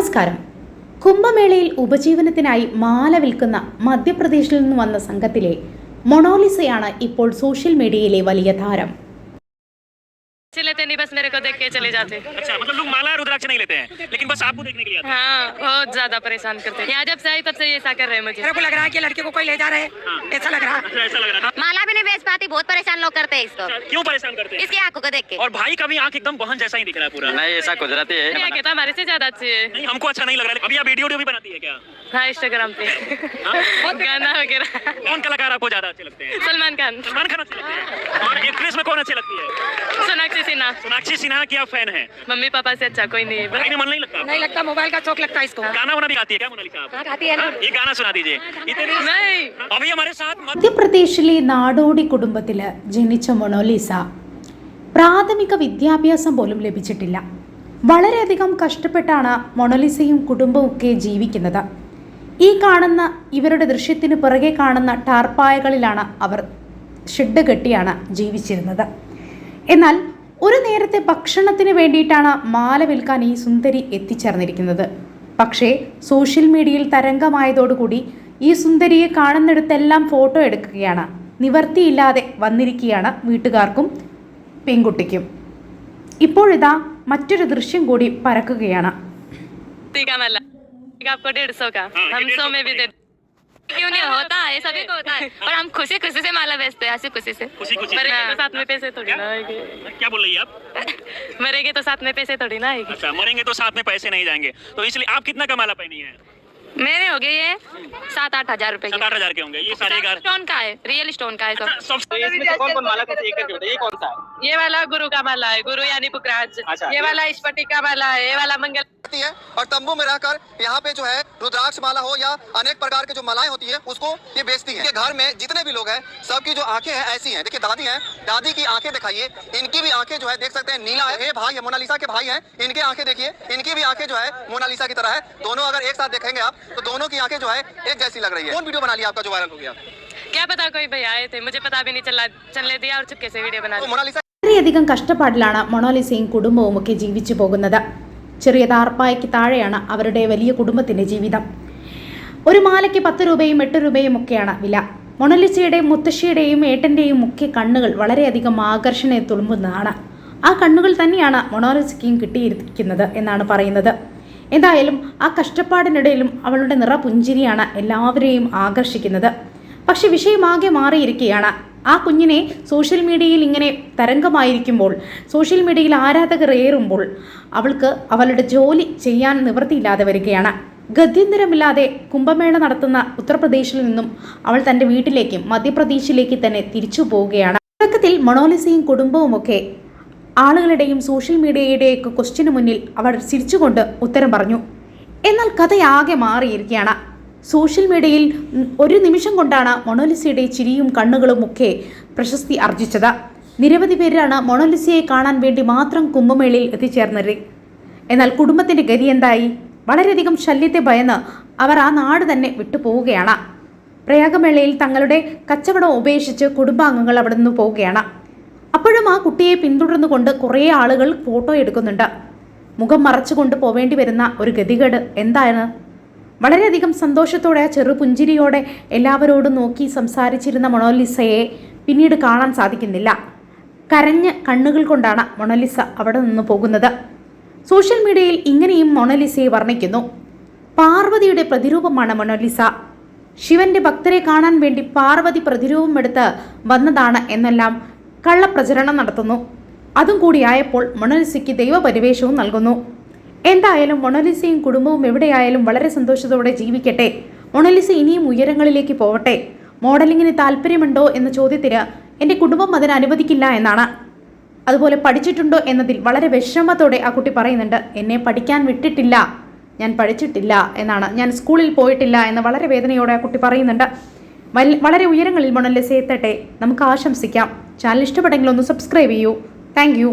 നമസ്കാരം. കുംഭമേളയിൽ ഉപജീവനത്തിനായി മാല വിൽക്കുന്ന മധ്യപ്രദേശിൽ നിന്ന് വന്ന സംഘത്തിലെ മൊണാലിസയാണ് ഇപ്പോൾ സോഷ്യൽ മീഡിയയിലെ വലിയ താരം. लेते नहीं, बस मेरे को देख के चले जाते। अच्छा, मतलब लोग माला रुद्राक्ष नहीं लेते हैं, लेकिन बस आपको देखने के लिए आते हैं। हाँ, बहुत ज्यादा परेशान करते हैं। यहाँ जब से आई तब से ऐसा कर रहे हैं मुझे। मेरे को लग रहा है कि लड़के को कोई ले जा रहे हैं, ऐसा लग रहा है। अच्छा, ऐसा लग रहा था। माला भी नहीं बेच पाती, बहुत परेशान लोग करते हैं इसको। अच्छा, क्यों परेशान करते हैं? इसकी आंखों को देख के। और भाई का भी आंख एकदम बहन जैसा ही दिख रहा है पूरा। नहीं, ऐसा गुजराती है। यहाँ के तो हमारे से ज्यादा अच्छे है। नहीं, हमको अच्छा नहीं लग रहा है। अभी आप वीडियो भी बनाती है क्या? हाँ, इंस्टाग्राम पे गाना वगैरह। कौन कलाकार आपको ज्यादा अच्छे लगते हैं? सलमान खान। सलमान खान अच्छे लगते हैं। और एक्ट्रेस में कौन अच्छी लगती है? सोनाक्षी सिन्हा। सोनाक्षी सिन्हा की आप फैन है? मम्मी पापा से अच्छा कोई नहीं है। भाई ने मन नहीं लगता? नहीं लगता, मोबाइल का शौक लगता है इसको। गाना वाना भी गाती है क्या मोनालिसा आप? हाँ, गाती है ना। ये गाना सुना दीजिए। नहीं, अभी हमारे साथ മധ്യപ്രദേശിലെ നാടോടി കുടുംബത്തിൽ ജനിച്ച മൊണാലിസ പ്രാഥമിക വിദ്യാഭ്യാസം പോലും ലഭിച്ചിട്ടില്ല. വളരെയധികം കഷ്ടപ്പെട്ടാണ് മൊണാലിസയും കുടുംബമൊക്കെ ജീവിക്കുന്നത്. ഈ കാണുന്ന ഇവരുടെ ദൃശ്യത്തിന് പിറകെ കാണുന്ന ടാർപ്പായകളിലാണ് അവർ ഷെഡ് കെട്ടിയാണ് ജീവിച്ചിരുന്നത്. എന്നാൽ ഒരു നേരത്തെ ഭക്ഷണത്തിന് വേണ്ടിയിട്ടാണ് മാല വിൽക്കാൻ ഈ സുന്ദരി എത്തിച്ചേർന്നിരിക്കുന്നത്. പക്ഷേ സോഷ്യൽ മീഡിയയിൽ തരംഗമായതോടുകൂടി ഈ സുന്ദരിയെ കാണുന്നിടത്തെല്ലാം ഫോട്ടോ എടുക്കുകയാണ്. നിവർത്തിയില്ലാതെ വന്നിരിക്കുകയാണ് വീട്ടുകാർക്കും പെൺകുട്ടിക്കും. ഇപ്പോഴിതാ മറ്റൊരു ദൃശ്യം കൂടി പരക്കുകയാണ്. आपको 150 का, हम 100 में भी दे। क्यों नहीं होता है, सभी को होता है। और हम खुशी खुशी से माला बेचते हैं, हंसी खुशी से। मरेंगे तो साथ में पैसे थोड़ी ना आएंगे। क्या बोल रही है आप? मरेंगे तो साथ में पैसे थोड़ी ना आएंगे। अच्छा, मरेंगे तो साथ में पैसे नहीं जाएंगे, तो इसलिए आप कितना का माला पहनी है? मेरे हो गए ये 7-8 हजार रुपए। 7-8 हजार के होंगे ये सारे। स्टोन का है, रियल स्टोन का है सब। इसमें से कौन-कौन माला कैसे एक करके बताइए, ये कौन सा है? ये वाला गुरु का माला है, गुरु यानी पुखराज। अच्छा, ये वाला स्फटिक का माला है, ये वाला मंगल है। और तंबू में रहकर यहाँ पे जो है रुद्राक्ष माला हो या अनेक प्रकार के जो मालाएं होती है उसको ये बेचती है। घर में जितने भी लोग हैं सबकी जो आंखें हैं ऐसी हैं। देखिए दादी हैं, दादी की आंखें दिखाइए, इनकी भी आंखें जो है देख सकते हैं नीला है। ये भाई है, मोनालिसा के भाई हैं, इनकी आंखें देखिए, इनकी भी आंखें जो है मोनालिसा की तरह है। दोनों अगर एक साथ देखेंगे आप तो दोनों की आंखें जो है एक जैसी लग रही है। कौन वीडियो बना लिया आपका जो वायरल हो गया? क्या पता, कोई भैया आए थे, मुझे पता भी नहीं चला, चलने दिया और चुपके से वीडियो बना तो ली। मोनालिसा വളരെയധികം കഷ്ടപ്പാടിലാണ് മൊണാലിസയും കുടുംബവും ഒക്കെ ജീവിച്ചു പോകുന്നത്. ചെറിയ താർപ്പായ്ക്ക് താഴെയാണ് അവരുടെ വലിയ കുടുംബത്തിൻ്റെ ജീവിതം. ഒരു മാലയ്ക്ക് 10 രൂപയും 8 രൂപയും ഒക്കെയാണ് വില. മൊണാലിസയുടെയും മുത്തശ്ശിയുടെയും ഏട്ടൻ്റെയും ഒക്കെ കണ്ണുകൾ വളരെയധികം ആകർഷണയെ തുളുമ്പുന്നതാണ്. ആ കണ്ണുകൾ തന്നെയാണ് മൊണാലിസയ്ക്കും കിട്ടിയിരിക്കുന്നത് എന്നാണ് പറയുന്നത്. എന്തായാലും ആ കഷ്ടപ്പാടിനിടയിലും അവളുടെ നിറപുഞ്ചിരിയാണ് എല്ലാവരെയും ആകർഷിക്കുന്നത്. പക്ഷെ വിഷയമാകെ മാറിയിരിക്കുകയാണ്. ആ കുഞ്ഞിനെ സോഷ്യൽ മീഡിയയിൽ ഇങ്ങനെ തരംഗമായിരിക്കുമ്പോൾ, സോഷ്യൽ മീഡിയയിൽ ആരാധകർ ഏറുമ്പോൾ അവൾക്ക് അവളുടെ ജോലി ചെയ്യാൻ നിവൃത്തിയില്ലാതെ വരികയാണ്. ഗത്യന്തരമില്ലാതെ കുംഭമേള നടത്തുന്ന ഉത്തർപ്രദേശിൽ നിന്നും അവൾ തൻ്റെ വീട്ടിലേക്കും മധ്യപ്രദേശിലേക്ക് തന്നെ തിരിച്ചു പോവുകയാണ്. തുടക്കത്തിൽ മൊണാലിസയും കുടുംബവുമൊക്കെ ആളുകളുടെയും സോഷ്യൽ മീഡിയയുടെയൊക്കെ ക്വസ്റ്റ്യന് മുന്നിൽ അവർ ചിരിച്ചുകൊണ്ട് ഉത്തരം പറഞ്ഞു. എന്നാൽ കഥയാകെ മാറിയിരിക്കുകയാണ്. സോഷ്യൽ മീഡിയയിൽ ഒരു നിമിഷം കൊണ്ടാണ് മൊണാലിസയുടെ ചിരിയും കണ്ണുകളും ഒക്കെ പ്രശസ്തി ആർജിച്ചത്. നിരവധി പേരാണ് മൊണാലിസയെ കാണാൻ വേണ്ടി മാത്രം കുംഭമേളയിൽ എത്തിച്ചേർന്നത്. എന്നാൽ കുടുംബത്തിൻ്റെ ഗതി എന്തായി? വളരെയധികം ശല്യത്തെ ഭയന്ന് അവർ ആ നാട് തന്നെ വിട്ടുപോവുകയാണ്. പ്രയാഗമേളയിൽ തങ്ങളുടെ കച്ചവടം ഉപേക്ഷിച്ച് കുടുംബാംഗങ്ങൾ അവിടെ നിന്ന് പോവുകയാണ്. അപ്പോഴും ആ കുട്ടിയെ പിന്തുടർന്നുകൊണ്ട് കുറേ ആളുകൾ ഫോട്ടോ എടുക്കുന്നുണ്ട്. മുഖം മറച്ചുകൊണ്ട് പോവേണ്ടി വരുന്ന ഒരു ഗതികേട് എന്താണ്? വളരെയധികം സന്തോഷത്തോടെ ചെറുപുഞ്ചിരിയോടെ എല്ലാവരോടും നോക്കി സംസാരിച്ചിരുന്ന മൊണാലിസയെ പിന്നീട് കാണാൻ സാധിക്കുന്നില്ല. കരഞ്ഞ കണ്ണുകൾ കൊണ്ടാണ് മൊണാലിസ അവിടെ നിന്ന് പോകുന്നത്. സോഷ്യൽ മീഡിയയിൽ ഇങ്ങനെയും മൊണാലിസയെ വർണ്ണിക്കുന്നു. പാർവതിയുടെ പ്രതിരൂപമാണ് മൊണാലിസ. ശിവന്റെ ഭക്തരെ കാണാൻ വേണ്ടി പാർവതി പ്രതിരൂപം എടുത്ത് വന്നതാണ് എന്നെല്ലാം കള്ളപ്രചരണം നടത്തുന്നു. അതും കൂടിയായപ്പോൾ മൊണാലിസയ്ക്ക് ദൈവപരിവേഷവും നൽകുന്നു. എന്തായാലും മൊണാലിസയും കുടുംബവും എവിടെയായാലും വളരെ സന്തോഷത്തോടെ ജീവിക്കട്ടെ. മൊണാലിസ ഇനിയും ഉയരങ്ങളിലേക്ക് പോവട്ടെ. മോഡലിങ്ങിന് താല്പര്യമുണ്ടോ എന്ന ചോദ്യത്തിന് എൻ്റെ കുടുംബം അതിന് അനുവദിക്കില്ല എന്നാണ്. അതുപോലെ പഠിച്ചിട്ടുണ്ടോ എന്നതിൽ വളരെ വിഷമത്തോടെ ആ കുട്ടി പറയുന്നുണ്ട്. എന്നെ പഠിക്കാൻ വിട്ടിട്ടില്ല, ഞാൻ പഠിച്ചിട്ടില്ല എന്നാണ്, ഞാൻ സ്കൂളിൽ പോയിട്ടില്ല എന്ന് വളരെ വേദനയോടെ ആ കുട്ടി പറയുന്നുണ്ട്. വളരെ ഉയരങ്ങളിൽ മൊണാലിസ എത്തട്ടെ, നമുക്ക് ആശംസിക്കാം. ചാനൽ ഇഷ്ടപ്പെട്ടെങ്കിൽ ഒന്ന് സബ്സ്ക്രൈബ് ചെയ്യൂ. Thank you.